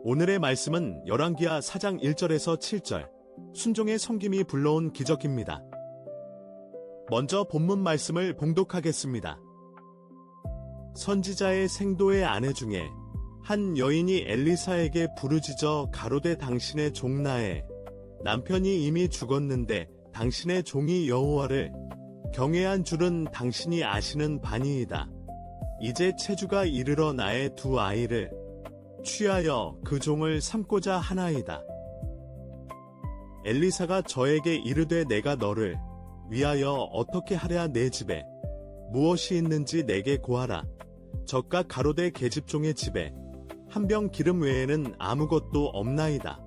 오늘의 말씀은 열왕기하 4장 1절에서 7절, 순종의 섬김이 불러온 기적입니다. 먼저 본문 말씀을 봉독하겠습니다. 선지자의 생도의 아내 중에 한 여인이 엘리사에게 부르짖어 가로되 당신의 종 나의 남편이 이미 죽었는데 당신의 종이 여호와를 경외한 줄은 당신이 아시는 바니이다. 이제 체주가 이르러 나의 두 아이를 취하여 그 종을 삼고자 하나이다. 엘리사가 저에게 이르되 내가 너를 위하여 어떻게 하랴 내 집에 무엇이 있는지 내게 고하라. 저가 가로되 계집종의 집에 한 병 기름 외에는 아무것도 없나이다.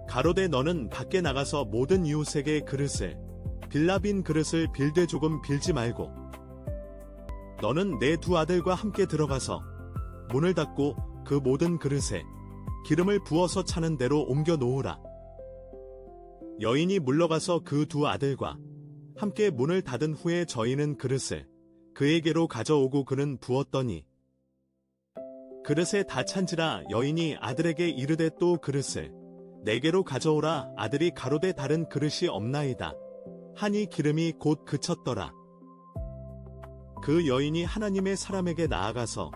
가로되 너는 밖에 나가서 모든 이웃에게 그릇을 빌라 빈 그릇을 빌되 조금 빌지 말고 너는 내 두 아들과 함께 들어가서 문을 닫고 그 모든 그릇에 기름을 부어서 차는 대로 옮겨 놓으라. 여인이 물러가서 그 두 아들과 함께 문을 닫은 후에 저희는 그릇을 그에게로 가져오고 그는 부었더니 그릇에 다 찬지라. 여인이 아들에게 이르되 또 그릇을 내게로 가져오라. 아들이 가로되 다른 그릇이 없나이다 하니 기름이 곧 그쳤더라. 그 여인이 하나님의 사람에게 나아가서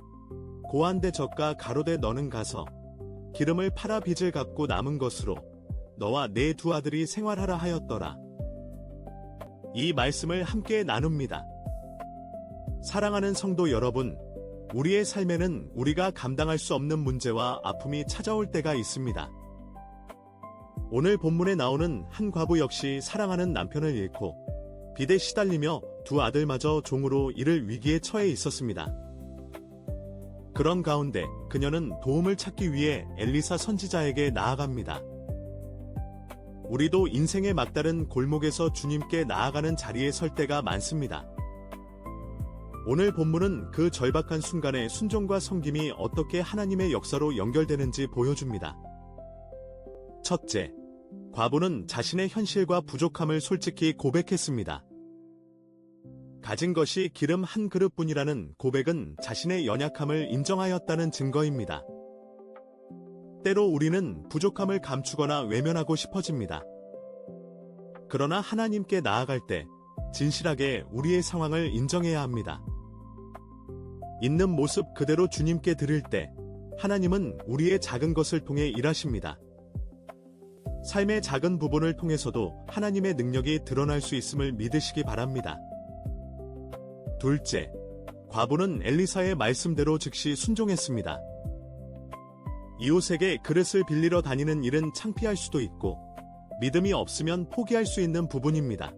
고한데 저가 가로되 너는 가서 기름을 팔아 빚을 갚고 남은 것으로 너와 내 두 아들이 생활하라 하였더라. 이 말씀을 함께 나눕니다. 사랑하는 성도 여러분, 우리의 삶에는 우리가 감당할 수 없는 문제와 아픔이 찾아올 때가 있습니다. 오늘 본문에 나오는 한 과부 역시 사랑하는 남편을 잃고 빚에 시달리며 두 아들마저 종으로 이를 위기에 처해 있었습니다. 그런 가운데 그녀는 도움을 찾기 위해 엘리사 선지자에게 나아갑니다. 우리도 인생의 막다른 골목에서 주님께 나아가는 자리에 설 때가 많습니다. 오늘 본문은 그 절박한 순간에 순종과 섬김이 어떻게 하나님의 역사로 연결되는지 보여줍니다. 첫째, 과부는 자신의 현실과 부족함을 솔직히 고백했습니다. 가진 것이 기름 한 그릇뿐이라는 고백은 자신의 연약함을 인정하였다는 증거입니다. 때로 우리는 부족함을 감추거나 외면하고 싶어집니다. 그러나 하나님께 나아갈 때 진실하게 우리의 상황을 인정해야 합니다. 있는 모습 그대로 주님께 드릴 때 하나님은 우리의 작은 것을 통해 일하십니다. 삶의 작은 부분을 통해서도 하나님의 능력이 드러날 수 있음을 믿으시기 바랍니다. 둘째, 과부는 엘리사의 말씀대로 즉시 순종했습니다. 이웃에게 그릇을 빌리러 다니는 일은 창피할 수도 있고 믿음이 없으면 포기할 수 있는 부분입니다.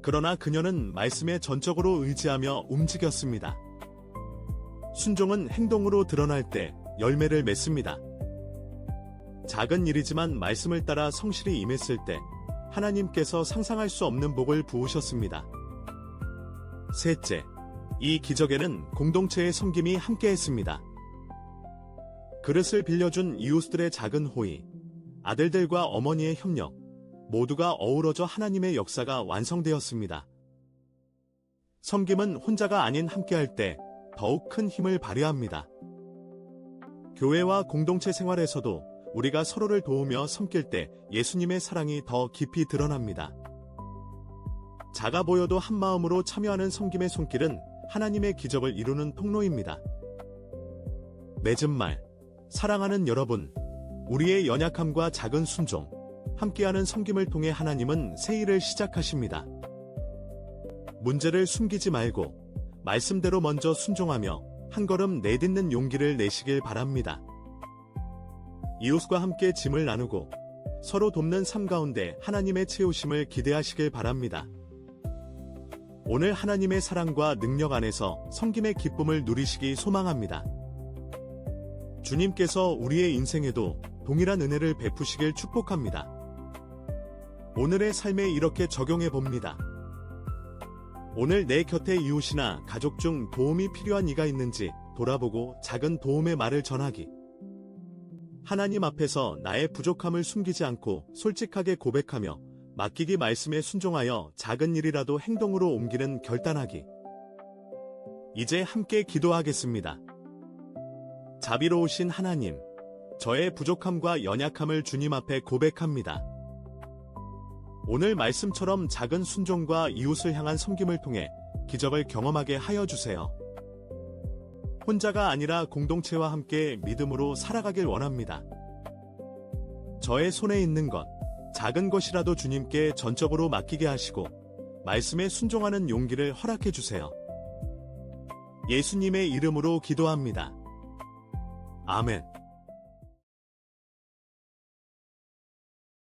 그러나 그녀는 말씀에 전적으로 의지하며 움직였습니다. 순종은 행동으로 드러날 때 열매를 맺습니다. 작은 일이지만 말씀을 따라 성실히 임했을 때 하나님께서 상상할 수 없는 복을 부으셨습니다. 셋째, 이 기적에는 공동체의 섬김이 함께했습니다. 그릇을 빌려준 이웃들의 작은 호의, 아들들과 어머니의 협력, 모두가 어우러져 하나님의 역사가 완성되었습니다. 섬김은 혼자가 아닌 함께할 때 더욱 큰 힘을 발휘합니다. 교회와 공동체 생활에서도 우리가 서로를 도우며 섬길 때 예수님의 사랑이 더 깊이 드러납니다. 작아 보여도 한마음으로 참여하는 섬김의 손길은 하나님의 기적을 이루는 통로입니다. 맺은 말, 사랑하는 여러분, 우리의 연약함과 작은 순종, 함께하는 섬김을 통해 하나님은 새 일을 시작하십니다. 문제를 숨기지 말고 말씀대로 먼저 순종하며 한 걸음 내딛는 용기를 내시길 바랍니다. 이웃과 함께 짐을 나누고 서로 돕는 삶 가운데 하나님의 채우심을 기대하시길 바랍니다. 오늘 하나님의 사랑과 능력 안에서 섬김의 기쁨을 누리시기 소망합니다. 주님께서 우리의 인생에도 동일한 은혜를 베푸시길 축복합니다. 오늘의 삶에 이렇게 적용해 봅니다. 오늘 내 곁에 이웃이나 가족 중 도움이 필요한 이가 있는지 돌아보고 작은 도움의 말을 전하기. 하나님 앞에서 나의 부족함을 숨기지 않고 솔직하게 고백하며 맡기기 말씀에 순종하여 작은 일이라도 행동으로 옮기는 결단하기. 이제 함께 기도하겠습니다. 자비로우신 하나님, 저의 부족함과 연약함을 주님 앞에 고백합니다. 오늘 말씀처럼 작은 순종과 이웃을 향한 섬김을 통해 기적을 경험하게 하여 주세요. 혼자가 아니라 공동체와 함께 믿음으로 살아가길 원합니다. 저의 손에 있는 것, 작은 것이라도 주님께 전적으로 맡기게 하시고 말씀에 순종하는 용기를 허락해 주세요. 예수님의 이름으로 기도합니다. 아멘.